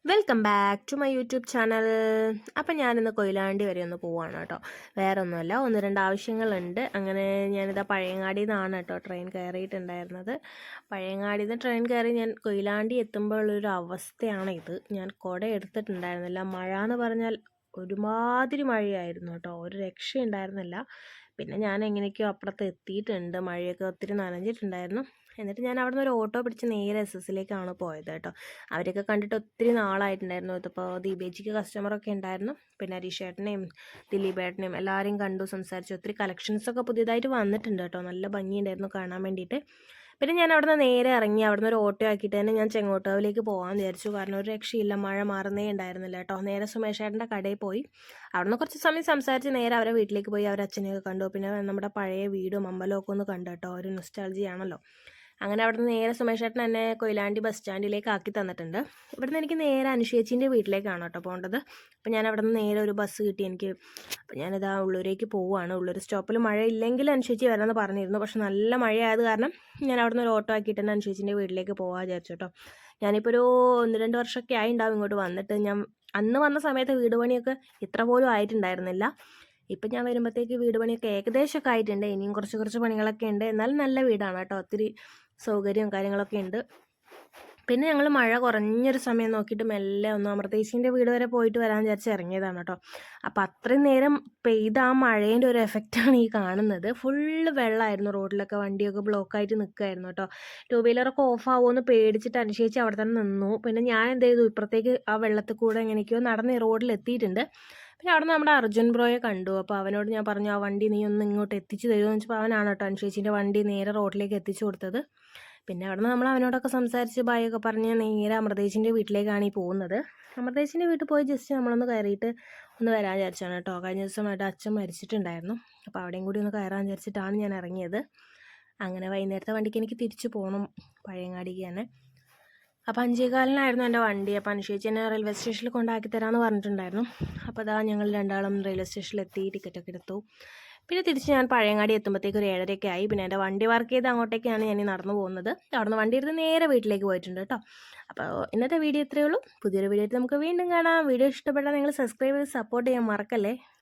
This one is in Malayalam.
Welcome back to my YouTube channel. അപ്പം ഞാനിന്ന് കൊയിലാണ്ടി വരെ ഒന്ന് പോവാണ് കേട്ടോ. വേറെ ഒന്നുമല്ല, ഒന്ന് രണ്ട് ആവശ്യങ്ങളുണ്ട്. അങ്ങനെ ഞാനിതാ പഴയങ്ങാടിയിൽ നിന്നാണ് കേട്ടോ ട്രെയിൻ കയറിയിട്ടുണ്ടായിരുന്നത്. പഴയങ്ങാടിയിൽ നിന്ന് ട്രെയിൻ കയറി ഞാൻ കൊയിലാണ്ടി എത്തുമ്പോഴുള്ളൊരു അവസ്ഥയാണ് ഇത്. ഞാൻ കുട എടുത്തിട്ടുണ്ടായിരുന്നില്ല. മഴ എന്ന് പറഞ്ഞാൽ ഒരുമാതിരി മഴയായിരുന്നു കേട്ടോ, ഒരു രക്ഷയുണ്ടായിരുന്നില്ല. പിന്നെ ഞാൻ എങ്ങനെയൊക്കെയോ അപ്പുറത്ത് എത്തിയിട്ടുണ്ട്. മഴയൊക്കെ ഒത്തിരി നനഞ്ഞിട്ടുണ്ടായിരുന്നു. എന്നിട്ട് ഞാൻ അവിടെ നിന്ന് ഒരു ഓട്ടോ പിടിച്ച് നേരെ എസ് പോയത് കേട്ടോ. അവരൊക്കെ കണ്ടിട്ട് ഒത്തിരി നാളായിട്ടുണ്ടായിരുന്നു. ഇതിപ്പോൾ ദീപേച്ചിക്ക് കസ്റ്റമറൊക്കെ ഉണ്ടായിരുന്നു. പിന്നെ ഹരീഷേട്ടനെയും ദിലീപേട്ടനെയും എല്ലാവരെയും കണ്ടു, സംസാരിച്ചു. ഒത്തിരി കളക്ഷൻസൊക്കെ പുതിയതായിട്ട് വന്നിട്ടുണ്ട് കേട്ടോ. നല്ല ഭംഗിയുണ്ടായിരുന്നു കാണാൻ വേണ്ടിയിട്ട്. പിന്നെ ഞാൻ അവിടെ നിന്ന് നേരെ ഇറങ്ങി. അവിടെ നിന്ന് ഒരു ഓട്ടോ ആക്കിയിട്ട് തന്നെ ഞാൻ ചെങ്ങോട്ടാവിലേക്ക് പോകാൻ വിചാരിച്ചു. കാരണം ഒരു രക്ഷയില്ല, മഴ മാറുന്നേ ഉണ്ടായിരുന്നില്ല കേട്ടോ. നേരെ സുമേഷേട്ടൻ്റെ കടയിൽ പോയി അവിടെ നിന്ന് കുറച്ച് സമയം സംസാരിച്ച് നേരെ അവരെ വീട്ടിലേക്ക് പോയി. അവരെ അച്ഛനെയൊക്കെ കണ്ടു. പിന്നെ നമ്മുടെ പഴയ വീടും അമ്പലമൊക്കെ ഒന്ന് കണ്ടു കേട്ടോ. ഒരു നൊസ്റ്റാൾജിയാണല്ലോ. അങ്ങനെ അവിടെ നിന്ന് നേരെ സുമേഷേട്ടൻ എന്നെ കൊയിലാണ്ടി ബസ് സ്റ്റാൻഡിലേക്ക് ആക്കി തന്നിട്ടുണ്ട്. ഇവിടുന്ന് എനിക്ക് നേരെ അനുശേച്ചിൻ്റെ വീട്ടിലേക്കാണ് കേട്ടോ പോകേണ്ടത്. അപ്പോൾ ഞാൻ അവിടെ നിന്ന് നേരെ ഒരു ബസ് കിട്ടി എനിക്ക്. അപ്പോൾ ഞാനിതാ ഉള്ളൂരേക്ക് പോവുകയാണ്. ഉള്ളൂർ സ്റ്റോപ്പിൽ മഴ ഇല്ലെങ്കിൽ അനുശേച്ചി വരാമെന്ന് പറഞ്ഞിരുന്നു. പക്ഷെ നല്ല മഴയായത് കാരണം ഞാൻ അവിടെ നിന്ന് ഒരു ഓട്ടോ ആക്കിയിട്ട് തന്നെ അനുശേച്ചിൻ്റെ വീട്ടിലേക്ക് പോകാൻ വിചാരിച്ചു കേട്ടോ. ഞാനിപ്പോൾ ഒരു 1-2 വർഷമൊക്കെ ആയിട്ടുണ്ടാവും ഇങ്ങോട്ട് വന്നിട്ട്. ഞാൻ അന്ന് വന്ന സമയത്ത് വീട് പണിയൊക്കെ ഇത്ര പോലും ആയിട്ടുണ്ടായിരുന്നില്ല. ഇപ്പം ഞാൻ വരുമ്പോഴത്തേക്ക് വീട് പണിയൊക്കെ ഏകദേശമൊക്കെ ആയിട്ടുണ്ട്. ഇനിയും കുറച്ച് പണികളൊക്കെ ഉണ്ട്. എന്നാലും നല്ല വീടാണ് കേട്ടോ. ഒത്തിരി സൗകര്യവും കാര്യങ്ങളൊക്കെ ഉണ്ട്. പിന്നെ ഞങ്ങൾ മഴ കുറഞ്ഞൊരു സമയം നോക്കിയിട്ട് മെല്ലെ ഒന്ന് അമൃതേശീൻ്റെ വീട് വരെ പോയിട്ട് വരാൻ വിചാരിച്ച് ഇറങ്ങിയതാണ് കേട്ടോ. അപ്പോൾ അത്രയും നേരം പെയ്ത ആ മഴേൻ്റെ ഒരു എഫക്റ്റാണ് ഈ കാണുന്നത്. ഫുള്ള് വെള്ളമായിരുന്നു റോഡിലൊക്കെ. വണ്ടിയൊക്കെ ബ്ലോക്കായിട്ട് നിൽക്കുമായിരുന്നു കേട്ടോ. ടൂ വീലറൊക്കെ ഓഫ് ആവുമെന്ന് പേടിച്ചിട്ട് അനുശേഷിച്ച് അവിടെ തന്നെ നിന്നു. പിന്നെ ഞാൻ എന്ത് ചെയ്തു, ഇപ്പുറത്തേക്ക് ആ വെള്ളത്തിൽ കൂടെ എങ്ങനെയൊക്കെയോ നടന്ന് റോഡിൽ എത്തിയിട്ടുണ്ട്. പിന്നെ അവിടെ നമ്മുടെ അർജുൻ ബ്രോയെ കണ്ടു. അപ്പോൾ അവനോട് ഞാൻ പറഞ്ഞു, ആ വണ്ടി നീ ഒന്ന് ഇങ്ങോട്ട് എത്തിച്ച് തരുമോ എന്ന് വെച്ചപ്പോൾ അവനാണ് കേട്ടോ അനുശേഷിൻ്റെ വണ്ടി നേരെ റോഡിലേക്ക് എത്തിച്ചു കൊടുത്തത്. പിന്നെ അവിടെ നിന്ന് നമ്മൾ അവനോടൊക്കെ സംസാരിച്ച് ബായൊക്കെ പറഞ്ഞ് നേരെ അമൃതേശിൻ്റെ വീട്ടിലേക്കാണ് ഈ പോകുന്നത്. അമൃതേശിൻ്റെ വീട്ടിൽ പോയി ജസ്റ്റ് നമ്മളൊന്ന് കയറിയിട്ട് ഒന്ന് വരാൻ വിചാരിച്ചാണ് കേട്ടോ. കഴിഞ്ഞ ദിവസമായിട്ട് അച്ഛൻ മരിച്ചിട്ടുണ്ടായിരുന്നു. അപ്പോൾ അവിടെയും കൂടി ഒന്ന് കയറാൻ വിചാരിച്ചിട്ടാണ് ഞാൻ ഇറങ്ങിയത്. അങ്ങനെ വൈകുന്നേരത്തെ വണ്ടിക്ക് എനിക്ക് തിരിച്ചു പോകണം പഴയങ്ങാടിക്ക് തന്നെ. അപ്പോൾ 5:15 എൻ്റെ വണ്ടി. അപ്പോൾ അനുശേഷി എന്നെ റെയിൽവേ സ്റ്റേഷനിൽ കൊണ്ടാക്കി തരാമെന്ന് പറഞ്ഞിട്ടുണ്ടായിരുന്നു. അപ്പോൾ അതാ ഞങ്ങൾ രണ്ടാളും റെയിൽവേ സ്റ്റേഷനിലെത്തി, ടിക്കറ്റൊക്കെ എടുത്തു. പിന്നെ തിരിച്ച് ഞാൻ പഴയങ്ങാടി എത്തുമ്പോഴത്തേക്ക് ഒരു 7:30 ആയി. പിന്നെ എൻ്റെ വണ്ടി വർക്ക് ചെയ്ത് അങ്ങോട്ടേക്കാണ് ഞാൻ നടന്നു പോകുന്നത്. അവിടെ നിന്ന് വണ്ടി എടുത്ത് നേരെ വീട്ടിലേക്ക് പോയിട്ടുണ്ട് കേട്ടോ. അപ്പോൾ ഇന്നത്തെ വീഡിയോ ഇത്രയേ ഉള്ളൂ. പുതിയൊരു വീഡിയോ നമുക്ക് വീണ്ടും കാണാം. വീഡിയോ ഇഷ്ടപ്പെട്ടാൽ നിങ്ങൾ സബ്സ്ക്രൈബ് ചെയ്ത് സപ്പോർട്ട് ചെയ്യാൻ മറക്കല്ലേ.